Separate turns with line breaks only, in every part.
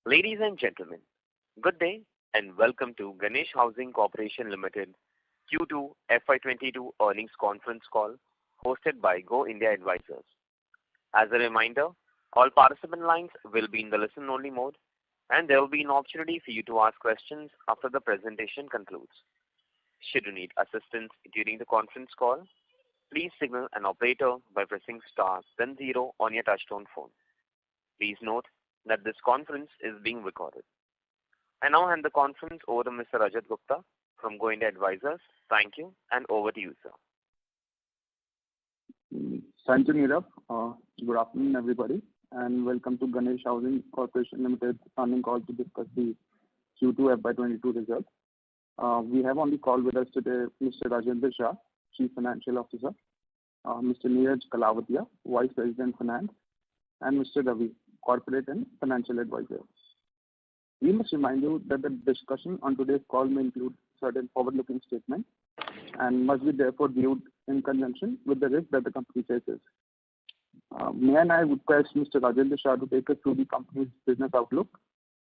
Ladies and gentlemen, good day and welcome to Ganesh Housing Corporation Limited Q2 FY22 earnings conference call hosted by Go India Advisors. As a reminder, all participant lines will be in the listen-only mode, and there will be an opportunity for you to ask questions after the presentation concludes. Should you need assistance during the conference call, please signal an operator by pressing star then 0 on your touchtone phone. Please note that this conference is being recorded. I now hand the conference over to Mr. Rajat Gupta from Go India Advisors. Thank you, and over to you, sir.
Thank you, Nirav. Good afternoon, everybody, and welcome to Ganesh Housing Corporation Limited earnings call to discuss the Q2 FY22 results. We have on the call with us today Mr. Rajendra Shah, Chief Financial Officer, Mr. Neeraj Kalavatia, Vice President Finance, and Mr. Ravi, Corporate and Financial Advisor. We must remind you that the discussion on today's call may include certain forward-looking statements and must be therefore viewed in conjunction with the risk that the company faces. May I request Mr. Rajendra Shah to take us through the company's business outlook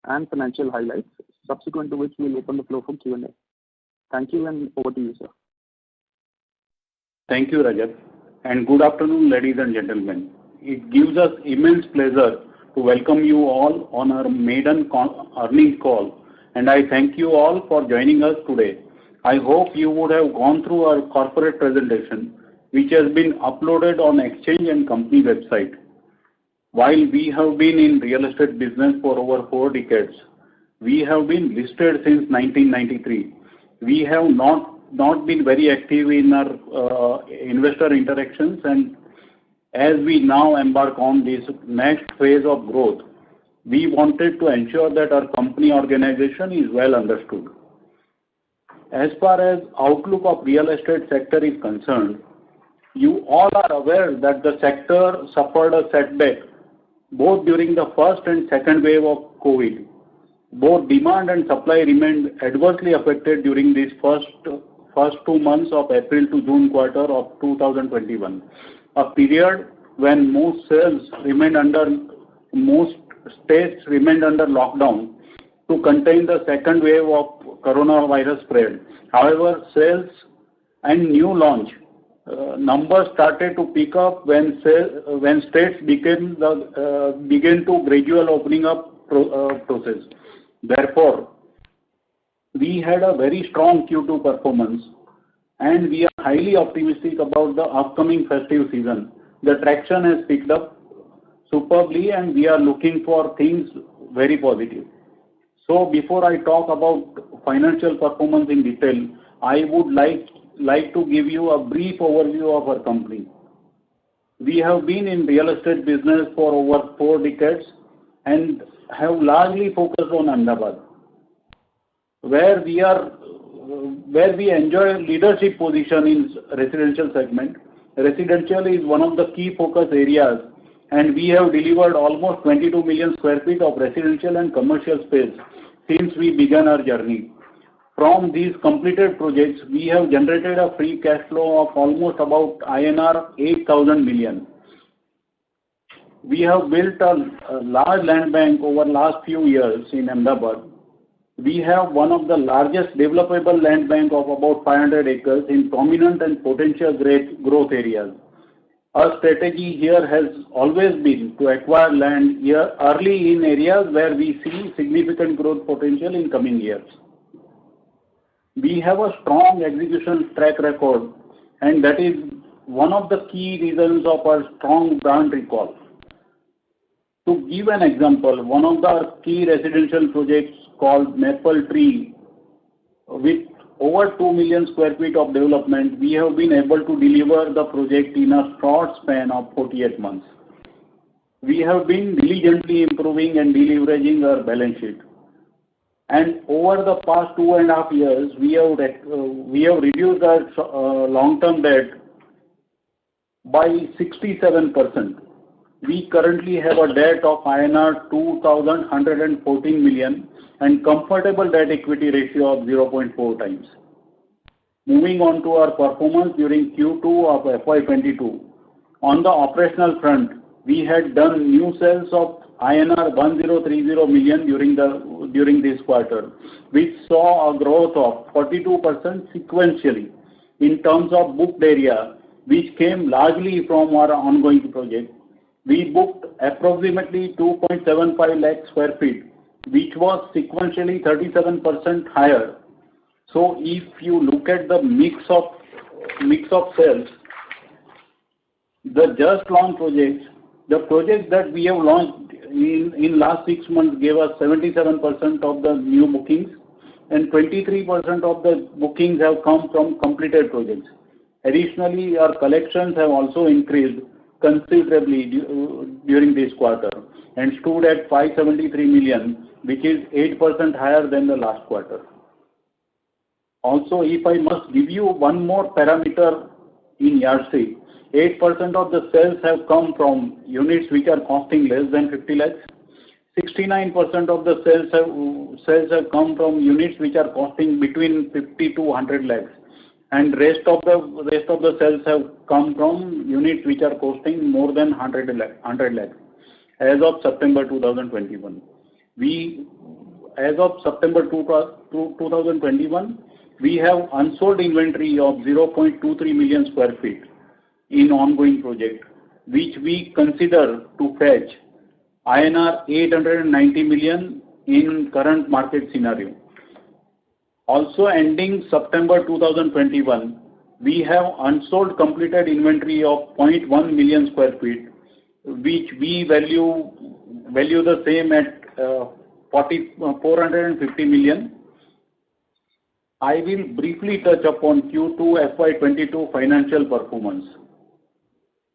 and financial highlights, subsequent to which we will open the floor for Q&A. Thank you, and over to you, sir.
Thank you, Rajat, and good afternoon, ladies and gentlemen. It gives us immense pleasure to welcome you all on our maiden earnings call, and I thank you all for joining us today. I hope you would have gone through our corporate presentation, which has been uploaded on exchange and company website. While we have been in real estate business for over 4 decades, we have been listed since 1993. We have not been very active in our investor interactions, and as we now embark on this next phase of growth, we wanted to ensure that our company organization is well understood. As far as outlook of real estate sector is concerned, you all are aware that the sector suffered a setback both during the first and second wave of COVID. Both demand and supply remained adversely affected during these first 2 months of April to June quarter of 2021, a period when most states remained under lockdown to contain the second wave of coronavirus spread. However, sales and new launch numbers started to pick up when states began to gradual opening up process. Therefore, we had a very strong Q2 performance, and we are highly optimistic about the upcoming festive season. The traction has picked up superbly, and we are looking for things very positive. So before I talk about financial performance in detail, I would like to give you a brief overview of our company. We have been in real estate business for over 4 decades and have largely focused on Ahmedabad, where we enjoy leadership position in residential segment. Residential is one of the key focus areas, and we have delivered almost 22 million square feet of residential and commercial space since we began our journey. From these completed projects, we have generated a free cash flow of almost about INR 8,000 million. We have built a large land bank over last few years in Ahmedabad. We have one of the largest developable land bank of about 500 acres in prominent and potential great growth areas. Our strategy here has always been to acquire land here early in areas where we see significant growth potential in coming years. We have a strong execution track record, and that is one of the key reasons of our strong brand recall. To give an example, one of the key residential projects called Maple Tree, with over 2 million square feet of development, we have been able to deliver the project in a short span of 48 months. We have been diligently improving and deleveraging our balance sheet. And over the past 2.5 years, we have reduced our long-term debt by 67%. We currently have a debt of INR 2,114 million and comfortable debt equity ratio of 0.4 times. Moving on to our performance during Q2 of FY22. On the operational front, we had done new sales of INR 1,030 million during this quarter, which saw a growth of 42% sequentially in terms of booked area, which came largely from our ongoing project. We booked approximately 2.75 lakh sq ft, which was sequentially 37% higher. So if you look at the mix of sales, the just launched projects, the projects that we have launched in last 6 months gave us 77% of the new bookings, and 23% of the bookings have come from completed projects. Additionally, our collections have also increased considerably during this quarter and stood at 573 million, which is 8% higher than the last quarter. Also, if I must give you one more parameter in yardstick, 8% of the sales have come from units which are costing less than 50 lakhs. 69% of the sales have come from units which are costing between 50 to 100 lakhs, and rest of the sales have come from units which are costing more than 100 lakhs. As of September 2021, as of September 2021, we have unsold inventory of 0.23 million sq ft in ongoing project, which we consider to fetch INR 890 million in current market scenario. Also, ending September 2021, we have unsold completed inventory of 0.1 million sq ft, which we value the same at 450 million. I will briefly touch upon Q2 FY22 financial performance.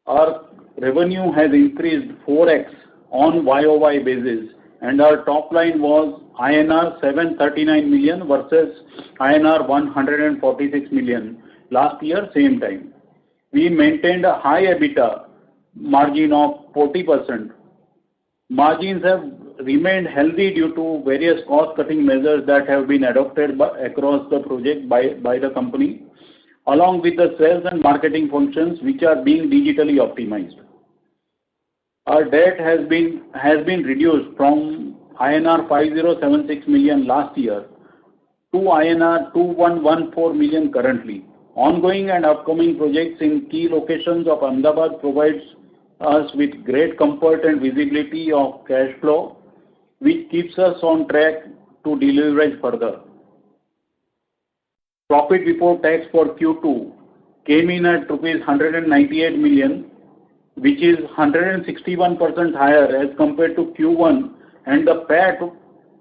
Our revenue has increased 4x on YOY basis, and our top line was INR 739 million versus INR 146 million last year same time. We maintained a high EBITDA margin of 40%. Margins have remained healthy due to various cost-cutting measures that have been adopted across the project by the company, along with the sales and marketing functions which are being digitally optimized. Our debt has been reduced from INR 5076 million last year to INR 2114 million currently. Ongoing and upcoming projects in key locations of Ahmedabad provides us with great comfort and visibility of cash flow, which keeps us on track to deleverage further. Profit before tax for Q2 came in at rupees 198 million, which is 161% higher as compared to Q1, and the PAT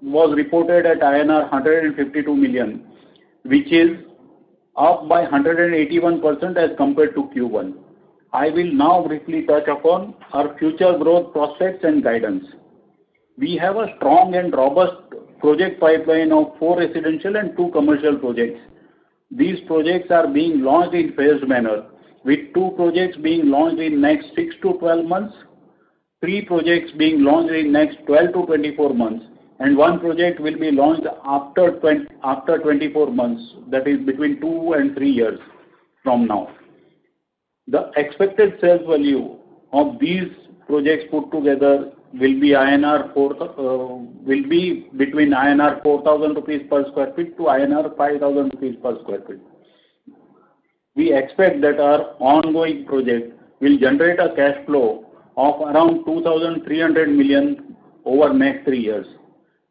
was reported at INR 152 million, which is up by 181% as compared to Q1. I will now briefly touch upon our future growth prospects and guidance. We have a strong and robust project pipeline of 4 residential and 2 commercial projects. These projects are being launched in phased manner, with 2 projects being launched in next 6 to 12 months, 3 projects being launched in next 12 to 24 months, and 1 project will be launched after 24 months, that is between 2 and 3 years from now. The expected sales value of these projects put together will be between INR 4,000 rupees per square feet to INR 5,000 rupees per square feet. We expect that our ongoing project will generate a cash flow of around 2,300 million over next 3 years.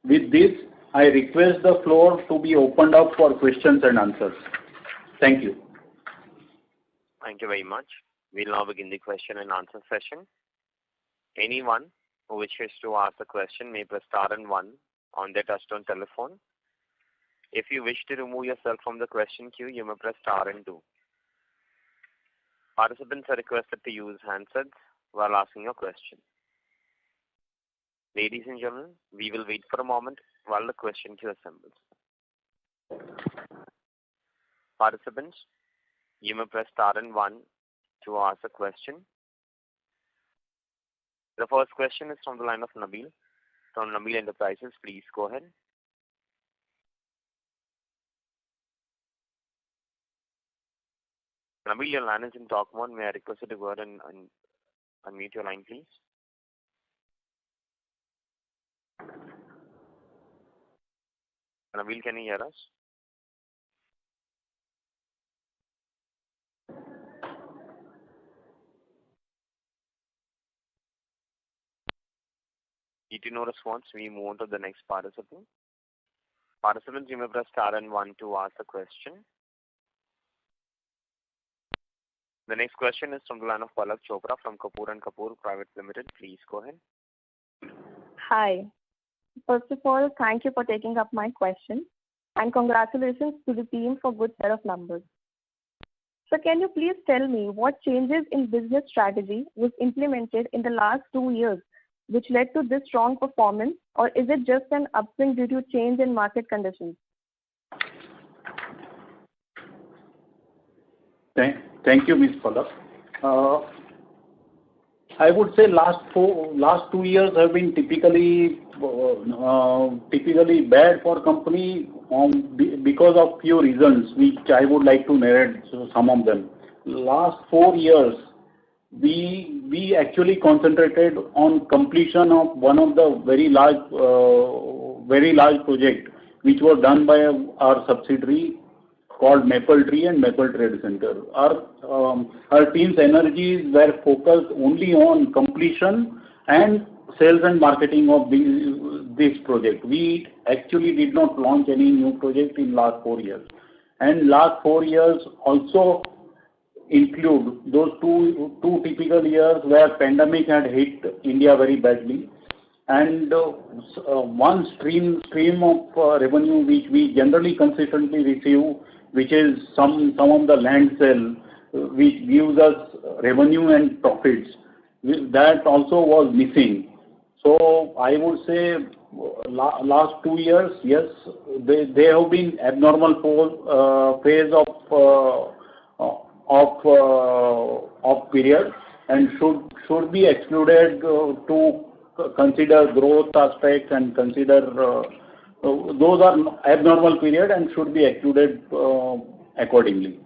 With this, I request the floor to be opened up for questions and answers. Thank you.
Thank you very much. We'll now begin the question and answer session. Anyone who wishes to ask a question may press star and 1 on their touchtone telephone. If you wish to remove yourself from the question queue, you may press star and 2. Participants are requested to use handsets while asking a question. Ladies and gentlemen, we will wait for a moment while the question queue assembles. Participants, you may press star and 1 to ask a question. The first question is from the line of Nabil from Nabil Enterprises. Please go ahead. Nabil, your line is in talk mode. May I request you to go ahead and unmute your line, please? Naveel, can you hear us? Due to no response, we move on to the next participant. Participants, you may press star and one to ask the question. The next question is from the line of Palak Chopra from Kapoor and Kapoor Private Limited. Please go ahead.
Hi. First of all, thank you for taking up my question and congratulations to the team for good set of numbers. So can you please tell me what changes in business strategy was implemented in the last 2 years which led to this strong performance, or is it just an upswing due to change in market conditions?
Thank you, Ms. Palak. I would say last 2 years have been typically bad for company because of few reasons, which I would like to narrate some of them. Last 4 years, we actually concentrated on completion of one of the very large project which was done by our subsidiary called Mapletree and Maple Trade Center. Our team's energies were focused only on completion and sales and marketing of this project. We actually did not launch any new project in last 4 years. And last 4 years also include those two typical years where pandemic had hit India very badly. And one stream of revenue which we generally consistently receive, which is some of the land sale, which gives us revenue and profits, that also was missing. So I would say last 2 years, yes, they have been abnormal phase of period and should be excluded to consider growth aspects and consider those are abnormal period and should be excluded accordingly.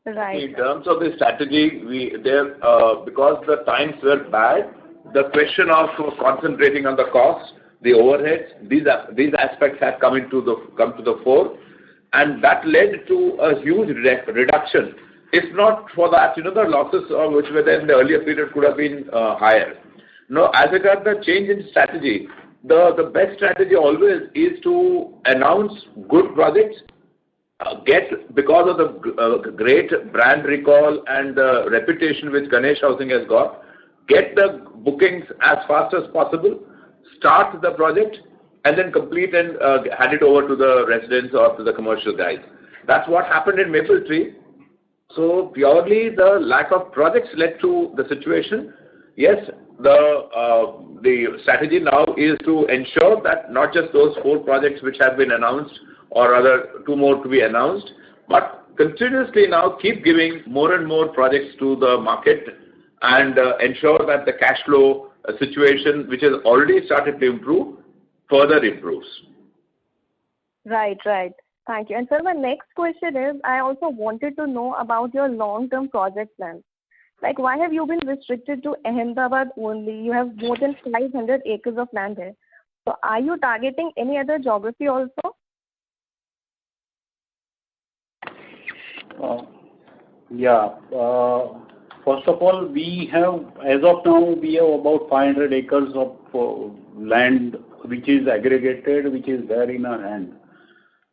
Right.
In terms of the strategy, because the times were bad, the question of concentrating on the cost, the overheads, these aspects have come to the fore, and that led to a huge reduction. If not for that, the losses which were there in the earlier period could have been higher. No, as regards the change in strategy, the best strategy always is to announce good projects, because of the great brand recall and the reputation which Ganesh Housing has got, get the bookings as fast as possible, start the project, and then complete and hand it over to the residents or to the commercial guys. That's what happened in Mapletree. So purely the lack of projects led to the situation. Yes, the strategy now is to ensure that not just those 4 projects which have been announced or other 2 more to be announced, but continuously now keep giving more and more projects to the market and ensure that the cash flow situation, which has already started to improve, further improves.
Right. Thank you. And sir, my next question is, I also wanted to know about your long-term project plans. Like, why have you been restricted to Ahmedabad only? You have more than 500 acres of land there. So are you targeting any other geography also?
First of all, as of now, we have about 500 acres of land which is aggregated, which is there in our hand.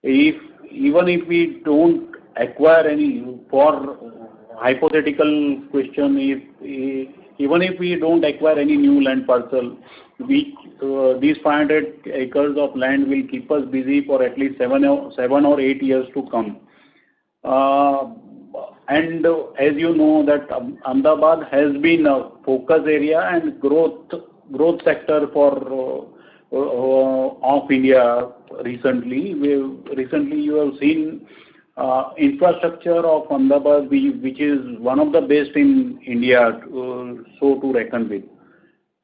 Even if we don't acquire any, for hypothetical question, even if we don't acquire any new land parcel, these 500 acres of land will keep us busy for at least 7 or 8 years to come. And as you know that Ahmedabad has been a focus area and growth sector of India recently. Recently you have seen infrastructure of Ahmedabad, which is one of the best in India, so to reckon with.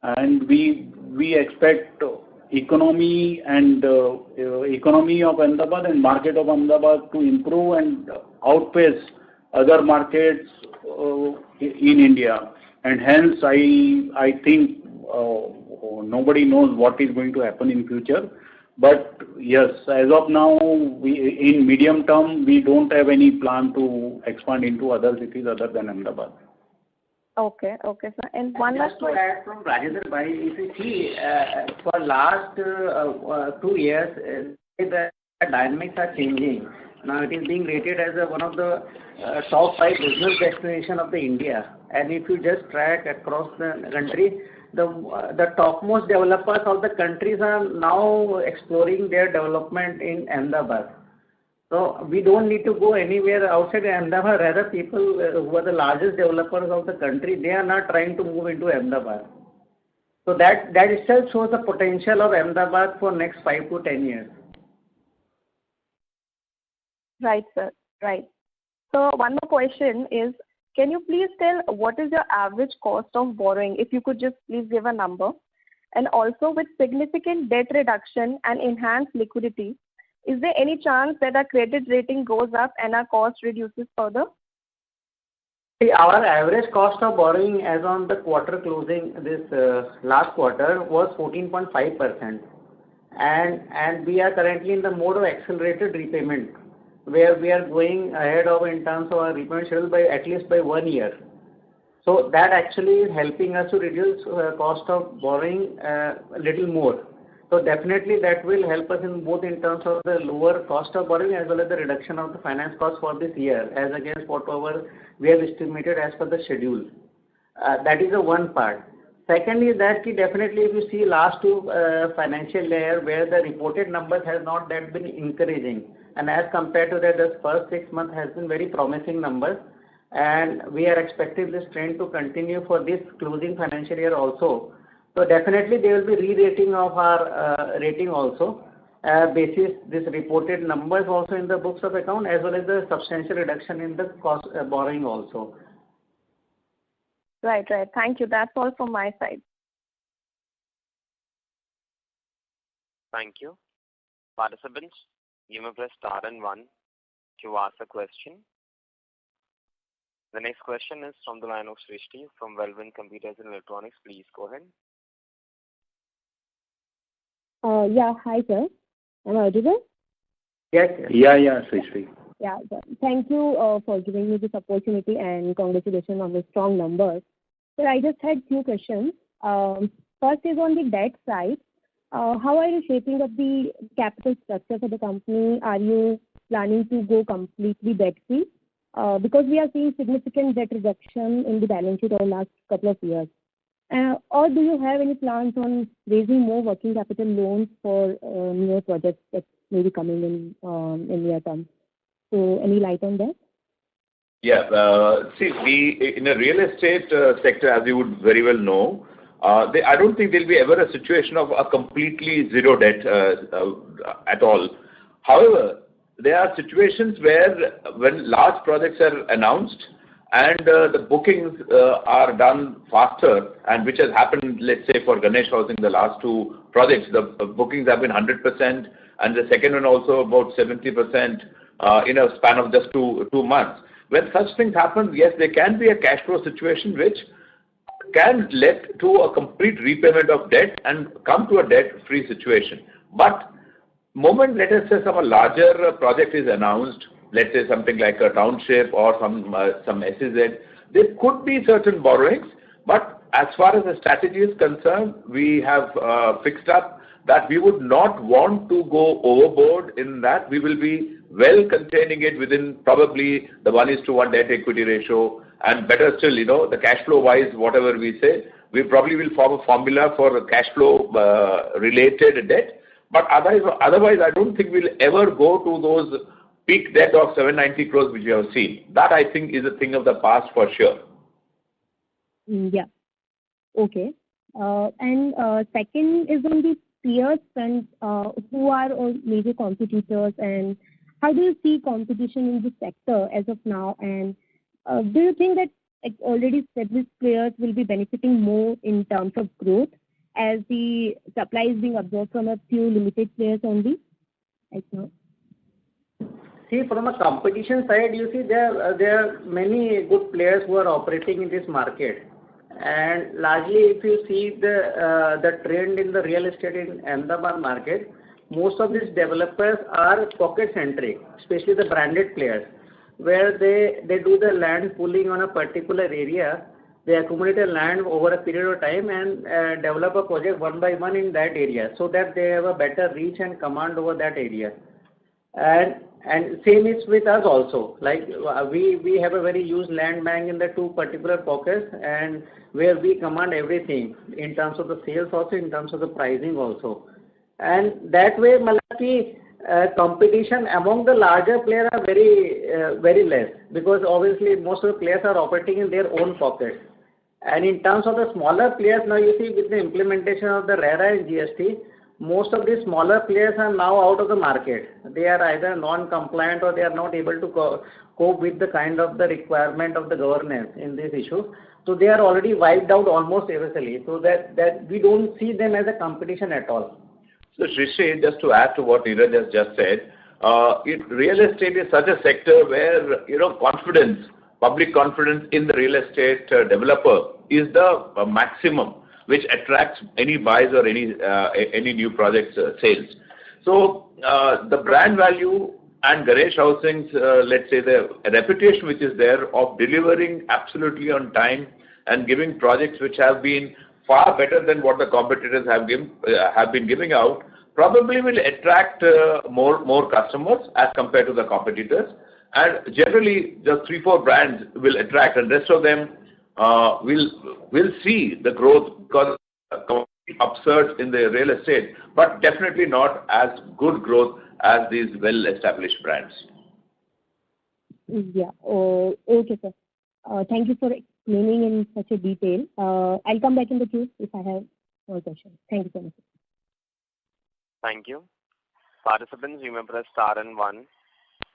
And we expect economy of Ahmedabad and market of Ahmedabad to improve and outpace other markets in India. And hence I think nobody knows what is going to happen in future. But yes, as of now, in medium term, we don't have any plan to expand into other cities other than Ahmedabad.
Okay, sir. And one last
Just to add from Rajendra Bhai, if you see, for last 2 years, the dynamics are changing. Now it is being rated as one of the top 5 business destination of the India. And if you just track across the country, the topmost developers of the countries are now exploring their development in Ahmedabad. So we don't need to go anywhere outside Ahmedabad. Rather, people who are the largest developers of the country, they are not trying to move into Ahmedabad. So that itself shows the potential of Ahmedabad for next 5 to 10 years.
Right, sir. Right. So one more question is, can you please tell what is your average cost of borrowing? If you could just please give a number. And also, with significant debt reduction and enhanced liquidity, is there any chance that our credit rating goes up and our cost reduces further?
See, our average cost of borrowing as on the quarter closing this last quarter was 14.5%. And we are currently in the mode of accelerated repayment, where we are going ahead of in terms of our repayment schedule by at least by 1 year. So that actually is helping us to reduce cost of borrowing a little more. So definitely that will help us in both in terms of the lower cost of borrowing as well as the reduction of the finance cost for this year as against whatever we have estimated as per the schedule. That is the one part. Secondly, that definitely if you see last 2 financial year where the reported numbers has not that been encouraging, and as compared to that, the first 6 months has been very promising numbers, and we are expecting this trend to continue for this closing financial year also. So definitely there will be re-rating of our rating also, basis this reported numbers also in the books of account as well as the substantial reduction in the cost borrowing also.
Right. Thank you. That's all from my side.
Thank you. Participants, you may press star and 1 to ask a question. The next question is from the line of Srishti from Wellwin Computers and Electronics. Please go ahead.
Yeah, hi sir. Am I audible?
Yes.
Yeah, Srishti.
Yeah, sir. Thank you for giving me this opportunity and congratulations on the strong numbers. So I just had few questions. First is on the debt side. How are you shaping up the capital structure for the company? Are you planning to go completely debt-free? Because we are seeing significant debt reduction in the balance sheet over the last couple of years. Or do you have any plans on raising more working capital loans for newer projects that may be coming in near term? So any light on that?
Yeah. See, we in a real estate sector, as you would very well know, I don't think there'll be ever a situation of a completely zero debt at all. However, there are situations where when large projects are announced and the bookings are done faster, and which has happened, let's say, for Ganesh Housing, the last 2 projects, the bookings have been 100%, and the second one also about 70% in a span of just 2 months. When such things happen, yes, there can be a cash flow situation which can lead to a complete repayment of debt and come to a debt-free situation. But moment, let us say, some larger project is announced, let's say something like a township or some SEZ, there could be certain borrowings, but as far as the strategy is concerned, we have fixed up that we would not want to go overboard in that. We will be well containing it within probably the 1:1 debt equity ratio, and better still, the cash flow wise, whatever we say, we probably will form a formula for cash flow related debt. But otherwise, I don't think we'll ever go to those peak debt of 790 crores which we have seen. That I think is a thing of the past for sure.
Yeah. Okay. And second is on the peers and who are all major competitors, and how do you see competition in this sector as of now? And do you think that already established players will be benefiting more in terms of growth as the supply is being absorbed from a few limited players only right now?
See, from a competition side, you see there are many good players who are operating in this market. And largely, if you see the trend in the real estate in Ahmedabad market, most of these developers are pocket-centric, especially the branded players, where they do the land pooling on a particular area. They accumulate a land over a period of time and develop a project one by one in that area, so that they have a better reach and command over that area. And same is with us also. Like we have a very huge land bank in the two particular pockets, and where we command everything in terms of the sales also, in terms of the pricing also. And that way, Malaki, competition among the larger players are very less, because obviously most of the players are operating in their own pockets. And in terms of the smaller players, now you see with the implementation of the RERA and GST, most of these smaller players are now out of the market. They are either non-compliant, or they are not able to cope with the kind of the requirement of the governance in this issue. So they are already wiped out almost eventually. So that we don't see them as a competition at all.
So Srishti, just to add to what Neeraj has just said, real estate is such a sector where confidence, public confidence in the real estate developer is the maximum which attracts any buys or any new project sales. So the brand value and Ganesh Housing's, let's say, the reputation which is there of delivering absolutely on time and giving projects which have been far better than what the competitors have been giving out, probably will attract more customers as compared to the competitors. And generally, the 3-4 brands will attract, and rest of them will see the growth, because upsurge in the real estate, but definitely not as good growth as these well-established brands.
Yeah. Okay, sir. Thank you for explaining in such a detail. I'll come back in the queue if I have more questions. Thank you so much.
Thank you. Participants, you may press star and 1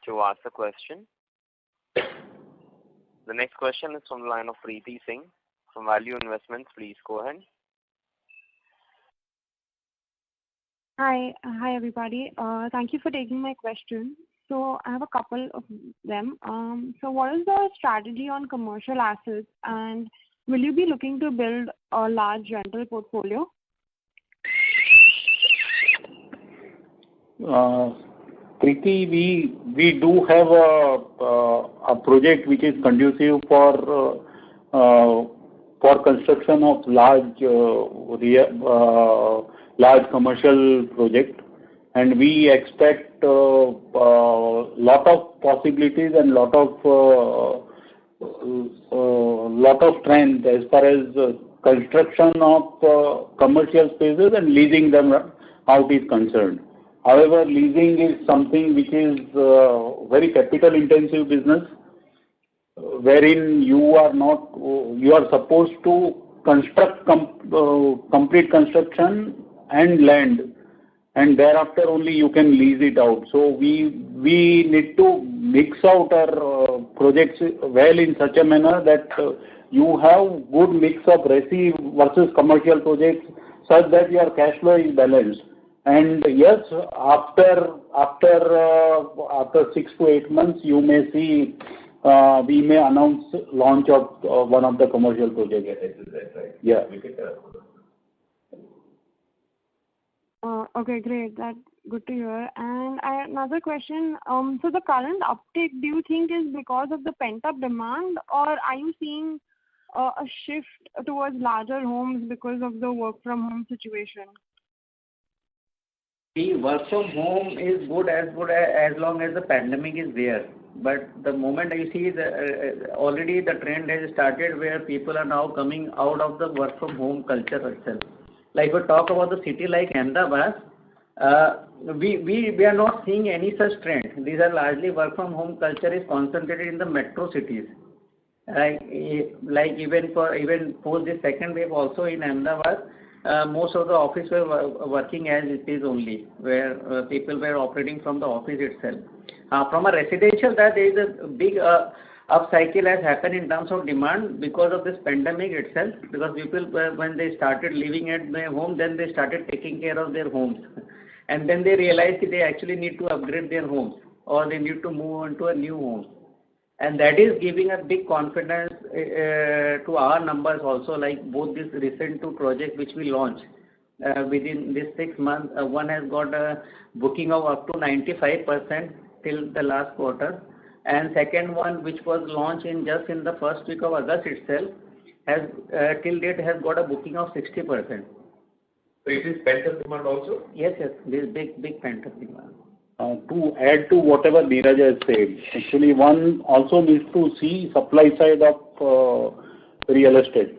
to ask a question. The next question is from the line of Preeti Singh from Value Investments. Please go ahead.
Hi, everybody. Thank you for taking my question. So I have a couple of them. So what is the strategy on commercial assets, and will you be looking to build a large rental portfolio?
Preeti, we do have a project which is conducive for construction of large commercial project, and we expect lot of possibilities and lot of strength as far as construction of commercial spaces and leasing them out is concerned. However, leasing is something which is very capital intensive business, wherein you are supposed to construct complete construction and land, and thereafter only you can lease it out. So we need to mix out our projects well in such a manner that you have good mix of resi versus commercial projects, such that your cash flow is balanced. And yes, after 6 to 8 months, you may see we may announce launch of one of the commercial projects.
Right.
Yeah.
Okay, great. That's good to hear. And another question. So the current uptake, do you think is because of the pent-up demand, or are you seeing a shift towards larger homes because of the work from home situation?
The work from home is good as long as the pandemic is there. But the moment you see already the trend has started where people are now coming out of the work from home culture itself. Like we talk about the city like Ahmedabad, we are not seeing any such trend. These are largely work from home culture is concentrated in the metro cities. Like even post the second wave also in Ahmedabad, most of the office were working as it is only, where people were operating from the office itself. From a residential, that there is a big upcycle has happened in terms of demand because of this pandemic itself, because people, when they started living at their home, then they started taking care of their homes. And then they realized that they actually need to upgrade their homes, or they need to move on to a new home. And that is giving a big confidence to our numbers also, like both these recent two projects which we launched within this 6 months. One has got a booking of up to 95% till the last quarter, and second one, which was launched in just in the first week of August itself, has till date has got a booking of 60%.
So it is pent-up demand also?
Yes, this big pent-up demand.
To add to whatever Neeraj has said, actually one also needs to see supply side of real estate.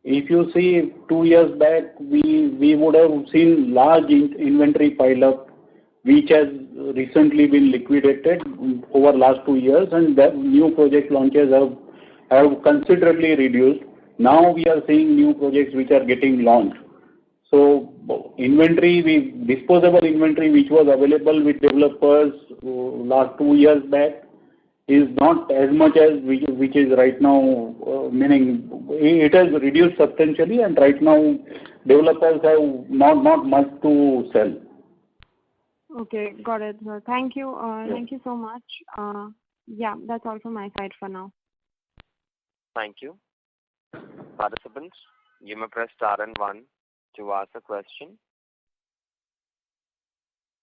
If you see 2 years back, we would have seen large inventory pile up, which has recently been liquidated over last 2 years, and the new project launches have considerably reduced. Now we are seeing new projects which are getting launched. So disposable inventory which was available with developers last 2 years back is not as much as which is right now, meaning it has reduced substantially, and right now developers have not much to sell.
Okay, got it, sir. Thank you. Thank you so much. Yeah, that's all from my side for now.
Thank you. Participants, you may press star and 1 to ask a question.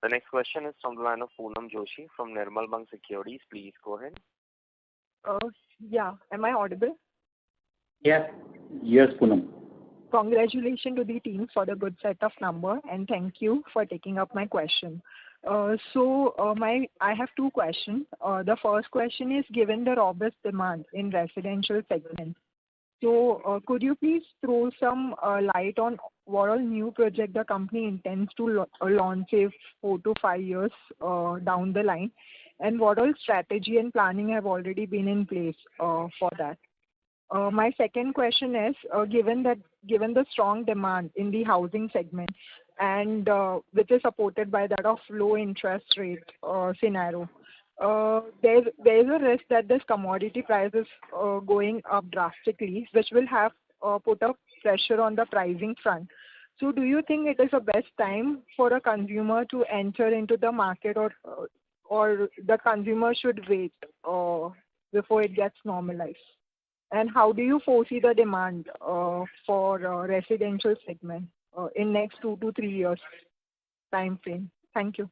The next question is from the line of Poonam Joshi from Nirmal Bang Securities. Please go ahead.
Yeah. Am I audible?
Yes.
Yes, Poonam.
Congratulations to the team for the good set of numbers, and thank you for taking up my question. I have two questions. The first question is, given the robust demand in residential segment, so could you please throw some light on what all new project the company intends to launch, say 4 to 5 years down the line, and what all strategy and planning have already been in place for that? My second question is, given the strong demand in the housing segment, and which is supported by that of low interest rate scenario, there is a risk that this commodity prices going up drastically, which will have put up pressure on the pricing front. So do you think it is the best time for a consumer to enter into the market, or the consumer should wait before it gets normalized? And how do you foresee the demand for residential segment in next 2 to 3 years time frame? Thank you.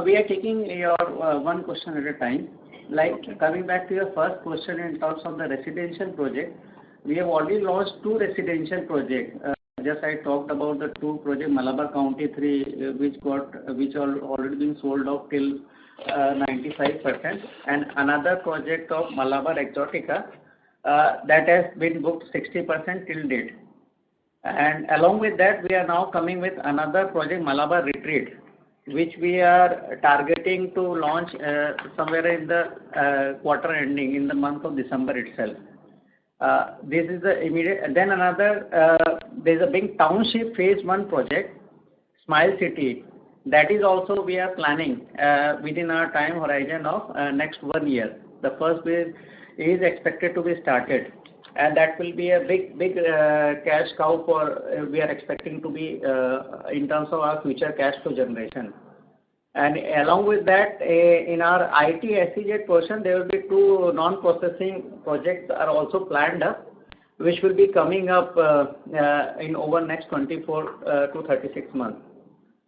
We are taking your one question at a time. Like coming back to your first question in terms of the residential project, we have already launched 2 residential projects. Just I talked about the 2 projects, Malabar County 3, which are already been sold out till 95%, and another project of Malabar Exotica that has been booked 60% till date. And along with that, we are now coming with another project, Malabar Retreat, which we are targeting to launch somewhere in the quarter ending in the month of December itself. This is the immediate. Then there's a big township phase 1 project, Smile City. That is also we are planning within our time horizon of next 1 year. The first phase is expected to be started, and that will be a big cash cow for we are expecting to be in terms of our future cash flow generation. And along with that, in our IT SEZ portion, there will be 2 non-processing projects are also planned up, which will be coming up in over next 24 to 36 months.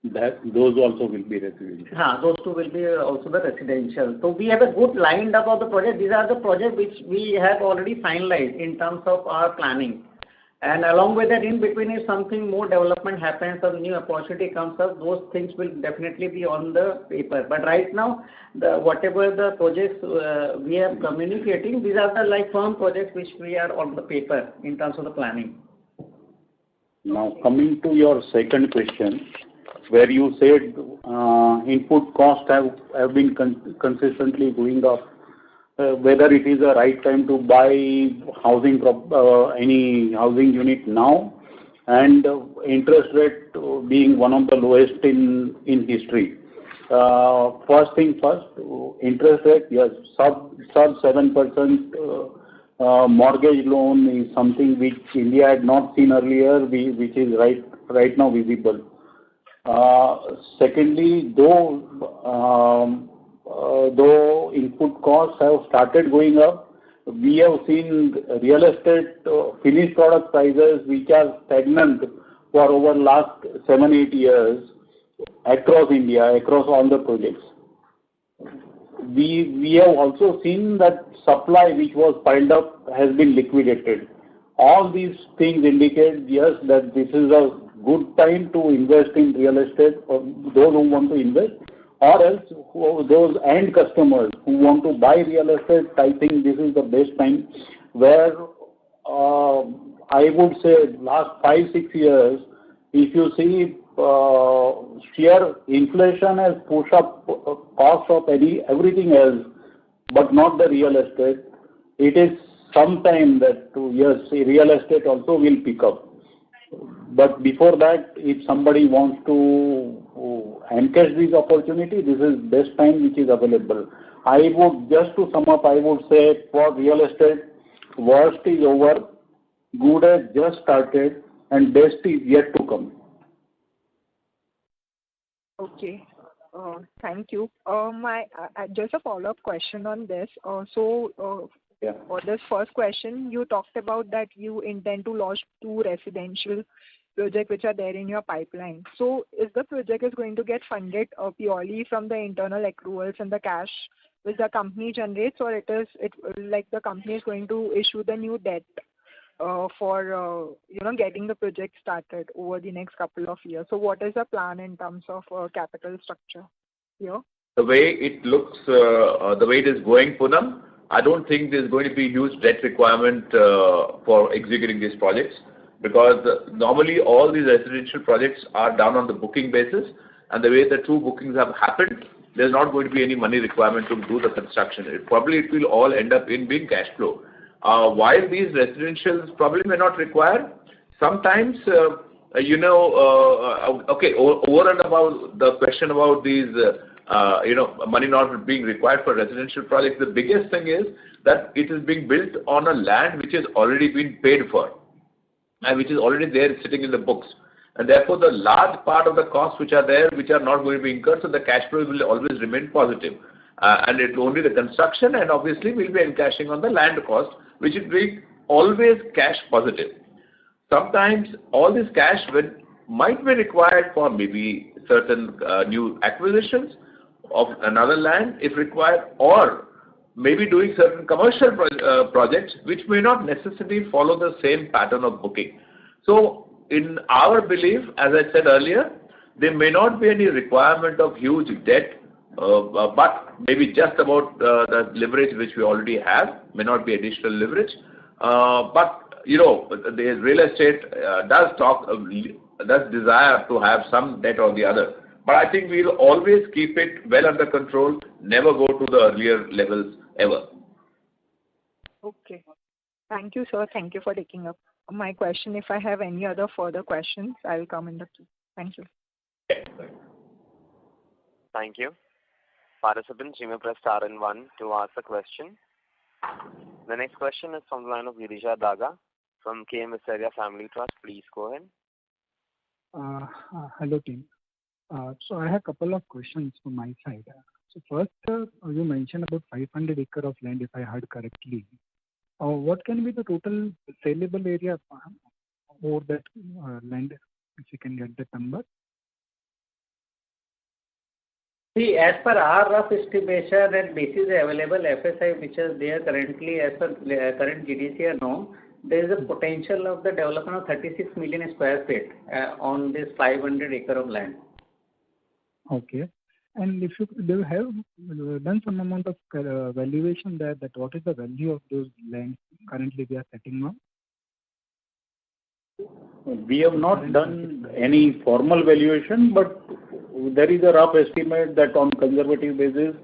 Those also will be residential.
Those 2 will be also the residential. So we have a good lined up of the project. These are the projects which we have already finalized in terms of our planning. And along with that, in between, if something more development happens or new opportunity comes up, those things will definitely be on the paper. But right now, whatever the projects we are communicating, these are the like firm projects which we are on the paper in terms of the planning.
Now coming to your second question, where you said input costs have been consistently going up, whether it is the right time to buy any housing unit now, and interest rate being one of the lowest in history. First thing first, interest rate, yes, sub 7% mortgage loan is something which India had not seen earlier, which is right now visible. Secondly, though input costs have started going up, we have seen real estate finished product prices which are stagnant for over last 7-8 years across India, across all the projects. We have also seen that supply which was piled up has been liquidated. All these things indicate, yes, that this is a good time to invest in real estate for those who want to invest, or else those end customers who want to buy real estate. I think this is the best time where I would say last 5-6 years, if you see sheer inflation has pushed up cost of everything else, but not the real estate. It is some time that yes, real estate also will pick up. But before that, if somebody wants to encash this opportunity, this is best time which is available. I would, just to sum up, I would say for real estate, worst is over, good has just started, and best is yet to come.
Okay. Thank you. Just a follow-up question on this.
Yeah.
For this first question, you talked about that you intend to launch 2 residential projects which are there in your pipeline. So, is the project is going to get funded purely from the internal accruals and the cash which the company generates, or like the company is going to issue the new debt for getting the project started over the next couple of years? So, what is the plan in terms of capital structure here?
The way it looks, the way it is going, Poonam, I don't think there's going to be huge debt requirement for executing these projects, because normally all these residential projects are done on the booking basis, and the way the 2 bookings have happened, there's not going to be any money requirement to do the construction. It will all end up in being cash flow. While these residentials probably may not require, sometimes, okay, over and above the question about these money not being required for residential projects, the biggest thing is that it is being built on a land which has already been paid for and which is already there sitting in the books. And therefore, the large part of the costs which are there, which are not going to be incurred, so the cash flow will always remain positive. And it will only the construction, and obviously we'll be encashing on the land cost, which will be always cash positive. Sometimes all this cash might be required for maybe certain new acquisitions of another land if required, or maybe doing certain commercial projects which may not necessarily follow the same pattern of booking. So in our belief, as I said earlier, there may not be any requirement of huge debt, but maybe just about the leverage which we already have, may not be additional leverage. But the real estate does desire to have some debt or the other. But I think we'll always keep it well under control, never go to the earlier levels ever.
Okay. Thank you, sir. Thank you for taking up my question. If I have any other further questions, I'll come in the queue. Thank you.
Thank you. Participants, you may press star and 1 to ask a question. The next question is from the line of Girija Daga from KM Visaria Family Trust. Please go ahead.
Hello, team. So I have a couple of questions from my side. So first, you mentioned about 500 acre of land, if I heard correctly. What can be the total saleable area over that land, if you can get that number?
See, as per our rough estimation, and this is available FSI which is there currently as per current GDCR norm, there is a potential of the development of 36 million square feet on this 500 acre of land.
Okay. And if you have done some amount of valuation there, that what is the value of those lands currently we are setting on?
We have not done any formal valuation, but there is a rough estimate that on conservative basis,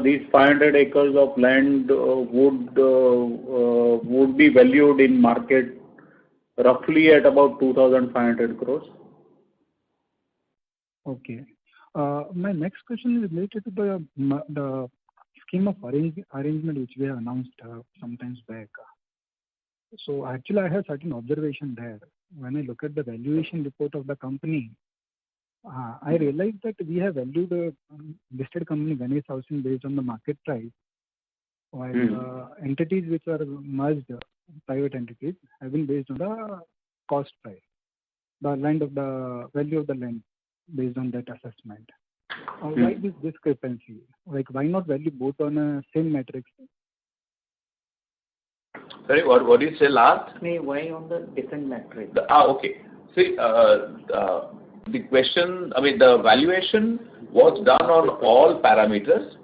these 500 acres of land would be valued in market roughly at about 2,500 crores.
Okay. My next question is related to the scheme of arrangement which we have announced sometimes back. So actually I have certain observation there. When I look at the valuation report of the company, I realized that we have valued a listed company, Ganesh Housing, based on the market price while entities which are merged, private entities, have been based on the cost price, the value of the land based on that assessment. Why this discrepancy? Like, why not value both on a same metrics?
Sorry, what did you say last?
Why on the different metrics?
Okay. See, the question, the valuation was done on all parameters.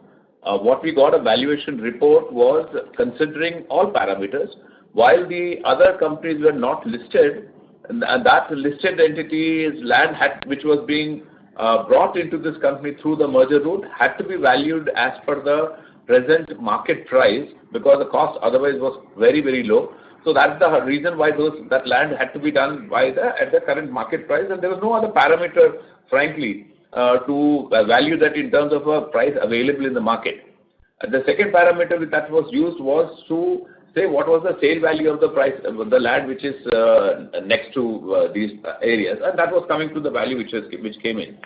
What we got a valuation report was considering all parameters, while the other companies were not listed, and that listed entity's land which was being brought into this company through the merger route had to be valued as per the present market price, because the cost otherwise was very, very low. So that's the reason why that land had to be done at the current market price, and there was no other parameter, frankly, to value that in terms of a price available in the market. The second parameter that was used was to say what was the sale value of the price of the land which is next to these areas, and that was coming to the value which came in.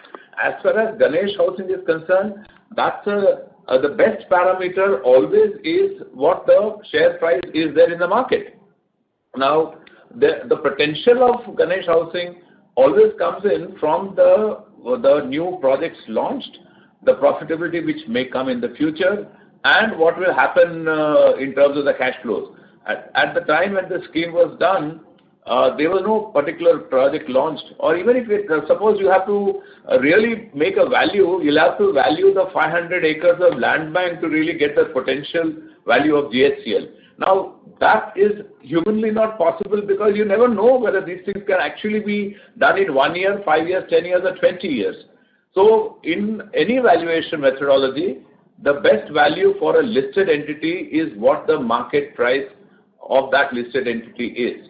As far as Ganesh Housing is concerned, that's the best parameter always is what the share price is there in the market. Now, the potential of Ganesh Housing always comes in from the new projects launched, the profitability which may come in the future, and what will happen in terms of the cash flows. At the time when the scheme was done, there was no particular project launched, or even if suppose you have to really make a value, you'll have to value the 500 acres of land bank to really get the potential value of GHCL. Now, that is humanly not possible, because you never know whether these things can actually be done in 1 year, 5 years, 10 years, or 20 years. So, in any valuation methodology, the best value for a listed entity is what the market price of that listed entity is.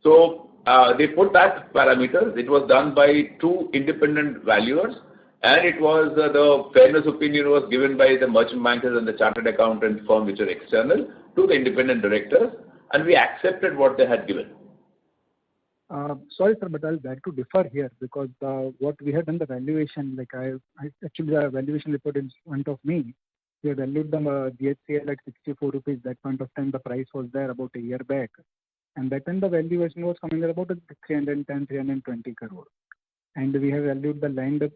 So, they put that parameter. It was done by 2 independent valuers, and it was the fairness opinion was given by the merchant bankers and the chartered accountant firm which are external to the independent directors, and we accepted what they had given.
Sorry, sir, but I'll beg to differ here, because what we had done the valuation, actually the valuation report in front of me, we had valued the GHCL at 64 rupees. That point of time the price was there about a year back, and that time the valuation was coming at about 310, 320 crore, and we have valued the land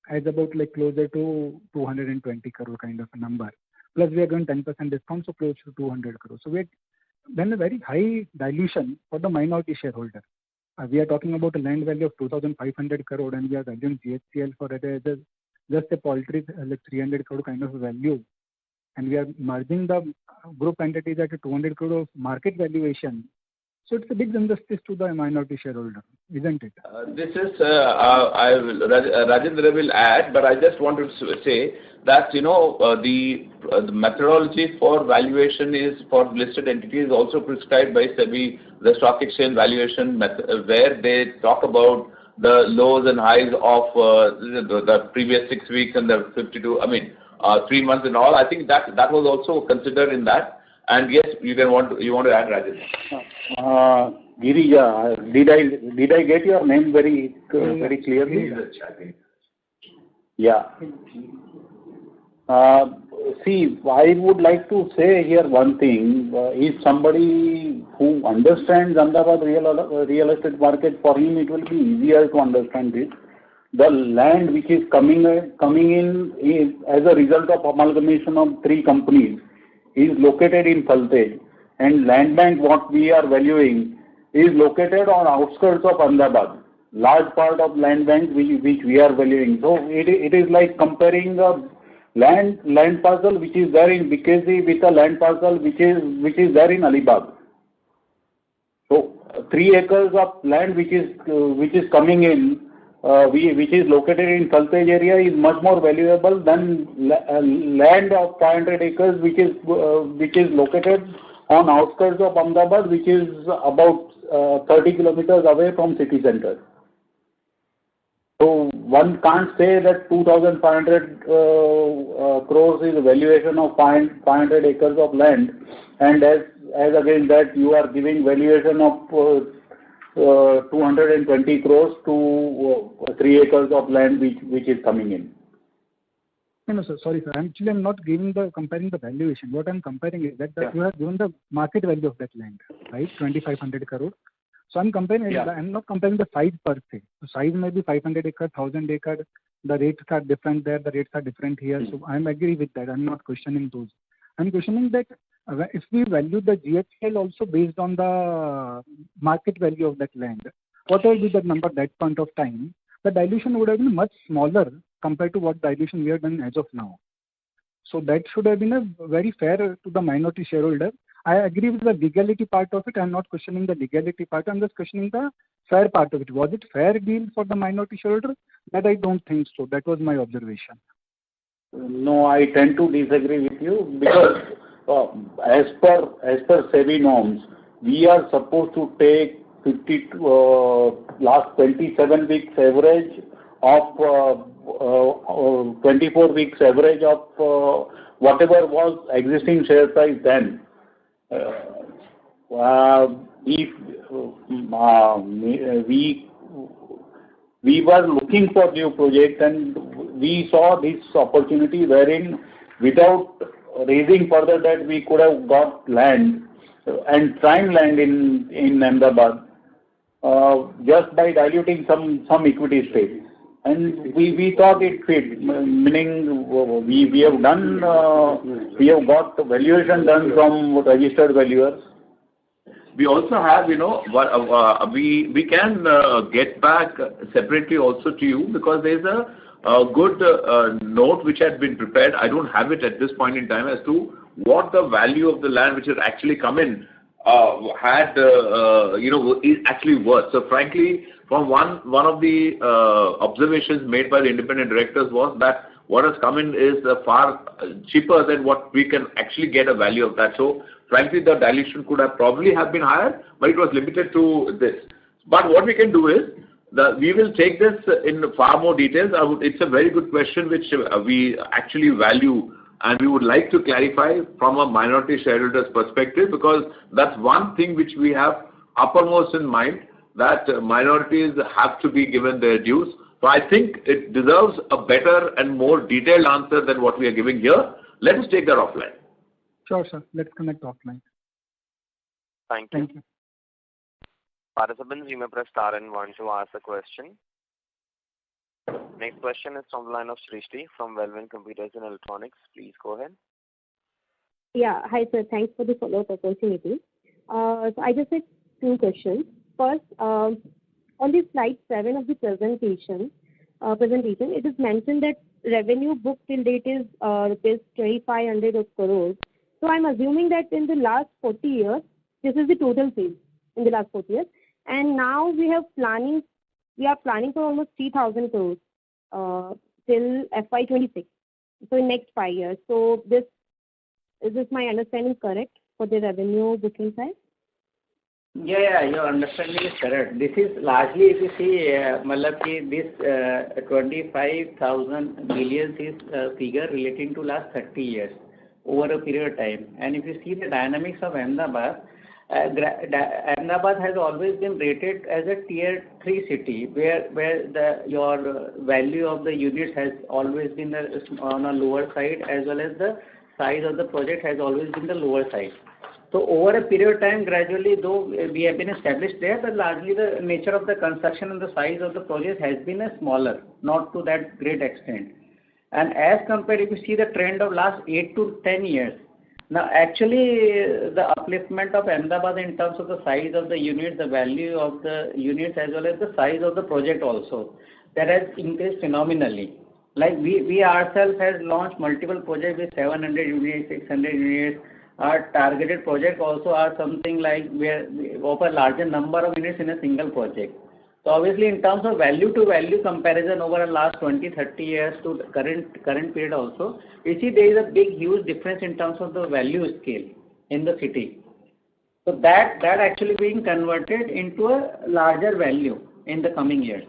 as about closer to 220 crore kind of a number. Plus we are going 10% discount, so close to 200 crore. So we had done a very high dilution for the minority shareholder. We are talking about a land value of 2,500 crore, and we are valuing GHCL for just a paltry 300 crore kind of a value. And we are merging the group entities at a 200 crore of market valuation. So it's a big injustice to the minority shareholder, isn't it?
This is, Rajendra will add, but I just wanted to say that, the methodology for valuation is for listed entities also prescribed by SEBI, the stock exchange valuation method, where they talk about the lows and highs of the previous 6 weeks and the 3 months and all. I think that was also considered in that. And yes, you want to add, Rajendra.
Giri, did I get your name very clearly? Yeah. See, I would like to say here one thing. If somebody who understands Ahmedabad real estate market, for him it will be easier to understand this. The land which is coming in is as a result of amalgamation of 3 companies is located in Saltej, and land bank what we are valuing is located on outskirts of Ahmedabad. Large part of land bank which we are valuing. So it is like comparing the land parcel which is there in BKC with a land parcel which is there in Alibag. So 3 acres of land which is coming in, which is located in Saltej area, is much more valuable than land of 500 acres which is located on outskirts of Ahmedabad, which is about 30 kilometers away from city center. So one can't say that 2,500 crores is a valuation of 500 acres of land, and as against that you are giving valuation of 220 crores to 3 acres of land which is coming in.
No, sir. Sorry, sir. I'm not comparing the valuation. What I'm comparing is that you have given the market value of that land, right? 2,500 crore. So I'm comparing. I'm not comparing the size per se. The size may be 500 acre, 1,000 acre. The rates are different there. The rates are different here. So I'm agree with that. I'm not questioning those. I'm questioning that if we value the GHL also based on the market value of that land, what will be the number at that point of time? The dilution would have been much smaller compared to what dilution we have done as of now. So that should have been a very fair to the minority shareholder. I agree with the legality part of it. I'm not questioning the legality part. I'm just questioning the fair part of it. Was it fair deal for the minority shareholder? That I don't think so. That was my observation.
No, I tend to disagree with you because as per SEBI norms, we are supposed to take last 27 weeks average of 24 weeks average of whatever was existing share price then. We were looking for new project and we saw this opportunity wherein without raising further debt we could have got land and prime land in Ahmedabad just by diluting some equity stake. And we thought it fit, meaning we have got valuation done from registered valuers.
We also have, we can get back separately also to you because there's a good note which had been prepared. I don't have it at this point in time as to what the value of the land which has actually come in is actually worth. So frankly, from one of the observations made by the independent directors was that what has come in is far cheaper than what we can actually get a value of that. So frankly, the dilution could have probably have been higher, but it was limited to this. But what we can do is, we will take this in far more details. It's a very good question which we actually value and we would like to clarify from a minority shareholder's perspective because that's one thing which we have uppermost in mind, that minorities have to be given their dues. So I think it deserves a better and more detailed answer than what we are giving here. Let us take that offline.
Sure, sir. Let's connect offline.
Thank you. Participants, you may press star and one to ask a question. Next question is from the line of Srishti from Wellwin Computers and Electronics. Please go ahead.
Yeah. Hi, sir. Thanks for the follow-up opportunity. So I just had two questions. First, on the slide 7 of the presentation, it is mentioned that revenue booked till date is rupees 2,500 crores. So I'm assuming that in the last 40 years, this is the total sales in the last 40 years. And now we are planning for almost 3,000 crores till FY26. So in next 5 years. So is this my understanding correct for the revenue booking side?
Yeah, your understanding is correct. This is largely, if you see, this 25,000 million is figure relating to last 30 years over a period of time. And if you see the dynamics of Ahmedabad, Ahmedabad has always been rated as a tier 3 city where your value of the units has always been on a lower side as well as the size of the project has always been the lower side. So over a period of time, gradually, though we have been established there, but largely the nature of the construction and the size of the project has been smaller, not to that great extent. And as compared, if you see the trend of last 8 to 10 years, now actually the upliftment of Ahmedabad in terms of the size of the units, the value of the units as well as the size of the project also, that has increased phenomenally. Like we ourselves has launched multiple projects with 700 units, 600 units. Our targeted project also are something like where we offer larger number of units in a single project. So obviously in terms of value to value comparison over the last 20-30 years to the current period also, you see there is a big huge difference in terms of the value scale in the city. So that actually being converted into a larger value in the coming years.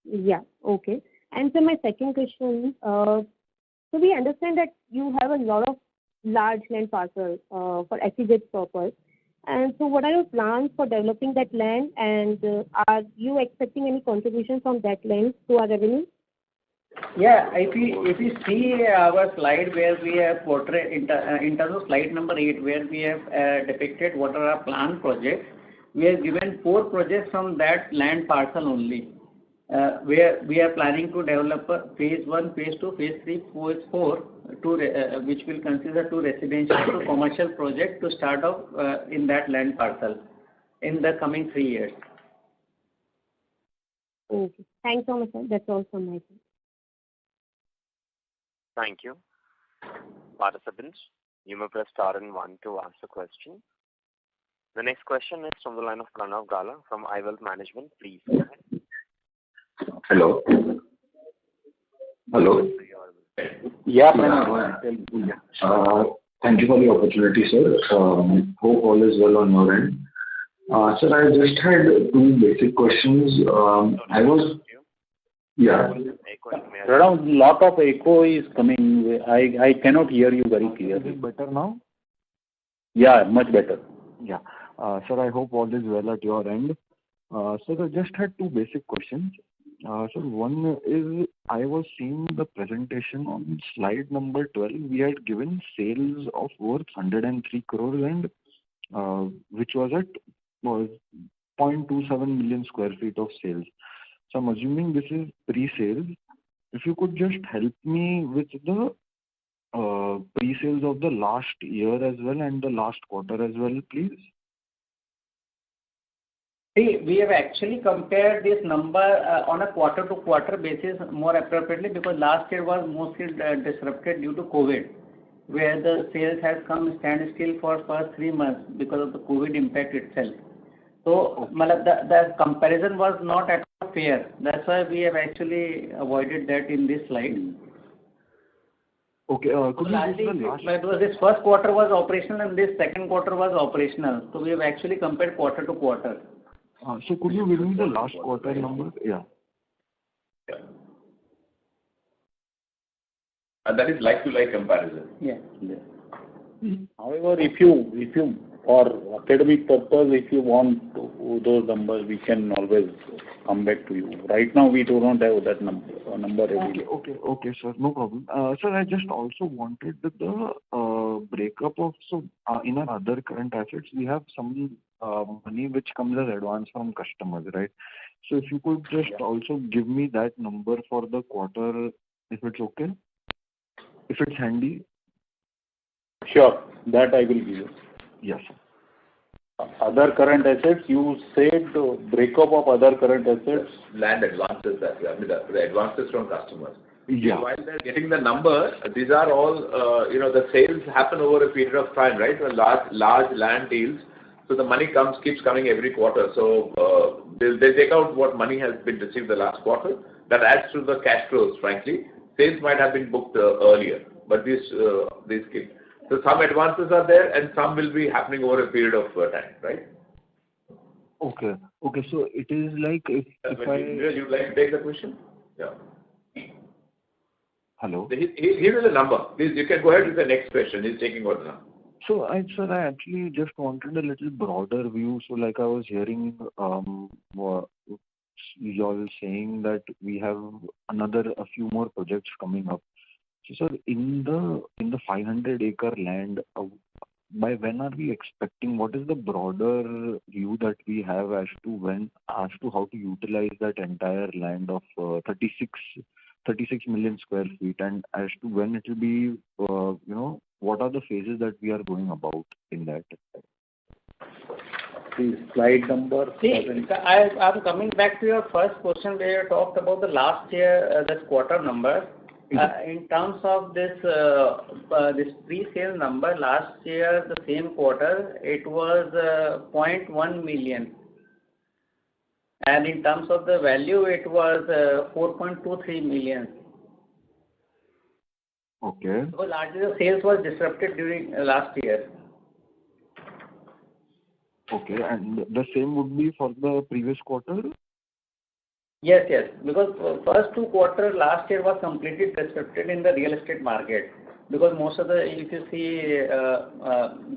Yeah, okay. And so my second question, so we understand that you have a lot of large land parcels for SEZ purpose. And so what are your plans for developing that land, and are you expecting any contribution from that land to our revenue?
Yeah, if you see our slide where we have portray in terms of slide number 8, where we have depicted what are our planned projects, we have given 4 projects from that land parcel only, where we are planning to develop phase 1, phase 2, phase 3, phase 4, which will consider 2 residential to commercial projects to start off in that land parcel in the coming 3 years.
Okay. Thanks so much, sir. That's all from my side.
Thank you. Participants, you may press star and 1 to ask a question. The next question is from the line of Pranav Gala from iWealth Management. Please go ahead.
Hello. Hello.
Yeah, Pranav.
Thank you for the opportunity, sir. Hope all is well on your end. Sir, I just had 2 basic questions. Yeah.
Pranav, lot of echo is coming. I cannot hear you very clearly.
Is it better now?
Yeah, much better.
Yeah. Sir, I hope all is well at your end. Sir, I just had 2 basic questions. So one is, I was seeing the presentation on slide number 12. We had given sales of worth 103 crores and which was at 0.27 million square feet of sales. So I'm assuming this is pre-sales. If you could just help me with the pre-sales of the last year as well and the last quarter as well, please.
See, we have actually compared this number on a quarter-to-quarter basis more appropriately, because last year was mostly disrupted due to COVID, where the sales has come standstill for first 3 months because of the COVID impact itself. So the comparison was not at all fair. That's why we have actually avoided that in this slide.
Okay, could you give the last...
This first quarter was operational and this second quarter was operational. So we have actually compared quarter to quarter.
So could you give me the last quarter number? Yeah.
And that is like-to-like comparison.
Yeah.
However, if you for academic purpose, if you want those numbers, we can always come back to you. Right now, we do not have that number available.
Okay, sir, no problem. Sir, I just also wanted the breakup of, so in our other current assets, we have some money which comes as advance from customers, right? So if you could just also give me that number for the quarter, if it's okay, if it's handy.
Sure, that I will give you.
Yes.
Other current assets, you said breakup of other current assets.
Land advances, the advances from customers.
Yeah.
While they're getting the number, these are all, the sales happen over a period of time, right? Large land deals. So the money keeps coming every quarter. So they take out what money has been received the last quarter. That adds to the cash flows, frankly. Sales might have been booked earlier, but these keep. So some advances are there and some will be happening over a period of time, right?
Okay. So it is like if
You'd like to take the question? Yeah.
Hello?
Here is the number. Please, you can go ahead with the next question. He's taking over now.
So, I actually just wanted a little broader view. So, like I was hearing you all saying that we have a few more projects coming up. So, sir, in the 500-acre land, by when are we expecting? What is the broader view that we have as to how to utilize that entire land of 36 million square feet, and as to when it will be, what are the phases that we are going about in that?
Please, slide number 7.
I'm coming back to your first question where you talked about the last year, this quarter number. In terms of this pre-sale number, last year, the same quarter, it was 0.1 million. And in terms of the value, it was 4.23 million.
Okay.
So largely the sales was disrupted during last year.
Okay, and the same would be for the previous quarter?
Yes, because first 2 quarters last year was completely disrupted in the real estate market. Because most of if you see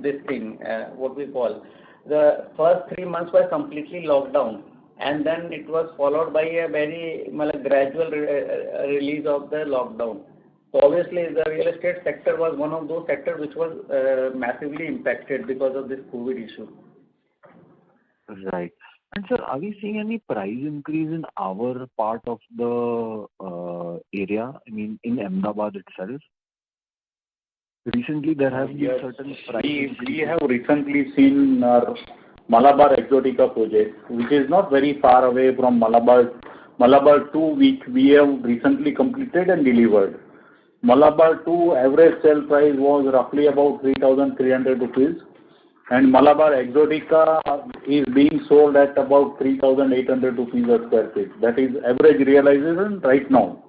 this thing, what we call, the first 3 months were completely locked down. and then it was followed by a very gradual release of the lockdown. So obviously, the real estate sector was one of those sectors which was massively impacted because of this COVID issue.
Right. And sir, are we seeing any price increase in our part of the area? I mean, in Ahmedabad itself? Recently, there have been certain price
We have recently seen our Malabar Exotica project, which is not very far away from Malabar 2, which we have recently completed and delivered. Malabar 2 average sale price was roughly about 3,300 rupees, and Malabar Exotica is being sold at about 3,800 rupees a square feet. That is average realization right now.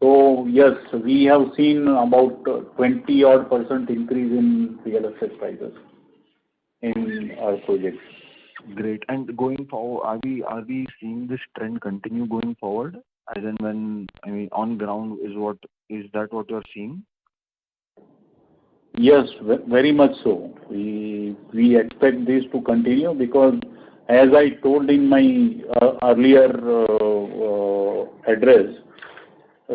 So yes, we have seen about 20% increase in real estate prices in our projects.
Great. And going forward, are we seeing this trend continue going forward? As in when, I mean, on ground is that what you're seeing?
Yes, very much so. We expect this to continue because, as I told in my earlier address,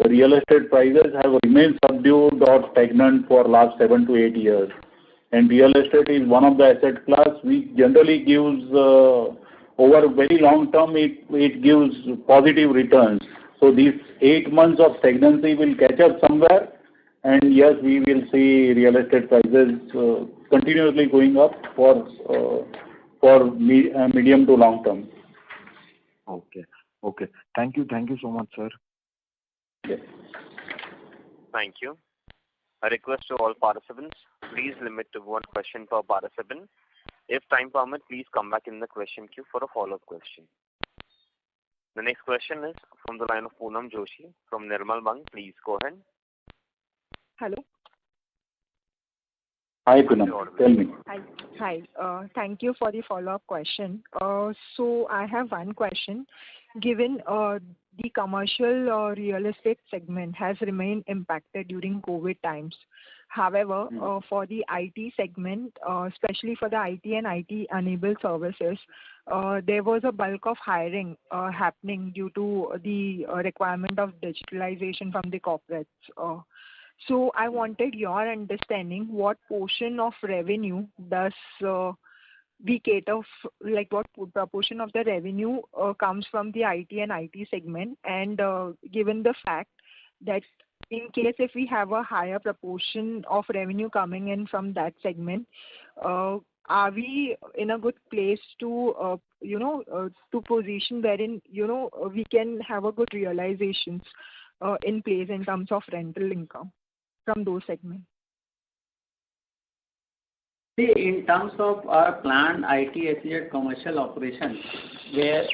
real estate prices have remained subdued or stagnant for last 7 to 8 years. And real estate is one of the asset class which generally gives, over very long term, it gives positive returns. So these 8 months of stagnancy will catch up somewhere, and yes, we will see real estate prices continuously going up for medium to long term.
Okay. Thank you so much, sir.
Yes.
Thank you. A request to all participants, please limit to one question per participant. If time permits, please come back in the question queue for a follow-up question. The next question is from the line of Poonam Joshi from Nirmal Bang. Please go ahead.
Hello.
Hi, Poonam. Tell me.
Hi. Thank you for the follow-up question. So I have one question. Given the commercial real estate segment has remained impacted during COVID times. However, for the IT segment, especially for the IT and IT-enabled services, there was a bulk of hiring happening due to the requirement of digitalization from the corporates. So I wanted your understanding, what portion of revenue does we cater, like what proportion of the revenue comes from the IT and IT segment, and given the fact that in case if we have a higher proportion of revenue coming in from that segment, are we in a good place to to position wherein we can have a good realizations in place in terms of rental income from those segments?
See, in terms of our planned IT-SEZ commercial operations, where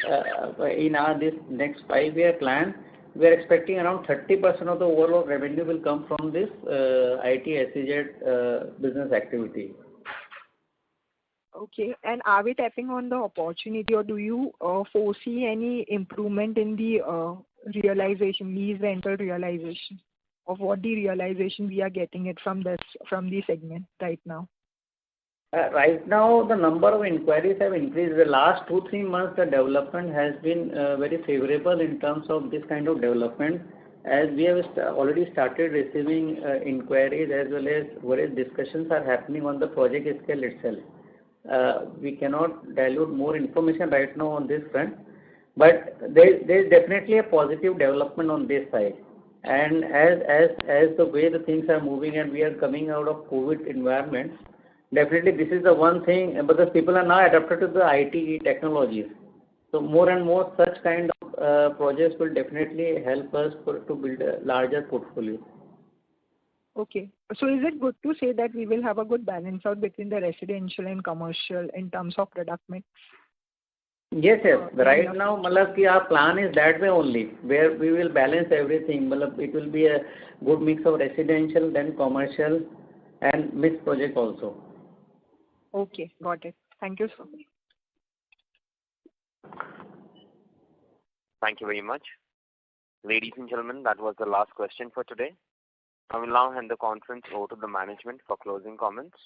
in our this next 5-year plan, we are expecting around 30% of the overall revenue will come from this IT-SEZ business activity.
Okay. And are we tapping on the opportunity, or do you foresee any improvement in the lease rental realization, of what the realization we are getting it from the segment right now?
Right now, the number of inquiries have increased. The last 2-3 months, the development has been very favorable in terms of this kind of development, as we have already started receiving inquiries as well as various discussions are happening on the project scale itself. We cannot dilute more information right now on this front, but there is definitely a positive development on this side. And as the way the things are moving and we are coming out of COVID environment, definitely this is the one thing, because people are now adapted to the IT technologies. So more and more such kind of projects will definitely help us to build a larger portfolio.
Okay. So is it good to say that we will have a good balance out between the residential and commercial in terms of product mix?
Yes. Right now, our plan is that way only, where we will balance everything. It will be a good mix of residential, then commercial, and mixed project also.
Okay, got it. Thank you so much.
Thank you very much. Ladies and gentlemen, that was the last question for today. I will now hand the conference over to the management for closing comments.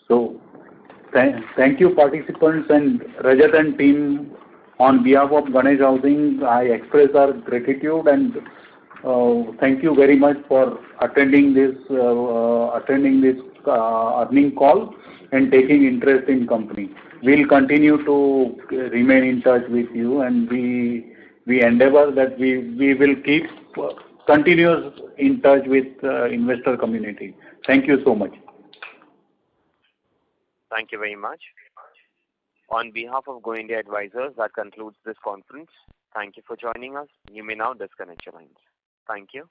So, Thank you, participants and Rajat and team. On behalf of Ganesh Housing, I express our gratitude and thank you very much for attending this earning call and taking interest in company. We'll continue to remain in touch with you, and we endeavor that we will keep continuous in touch with investor community. Thank you so much.
Thank you very much. On behalf of Go India Advisors, that concludes this conference. Thank you for joining us. You may now disconnect your lines. Thank you.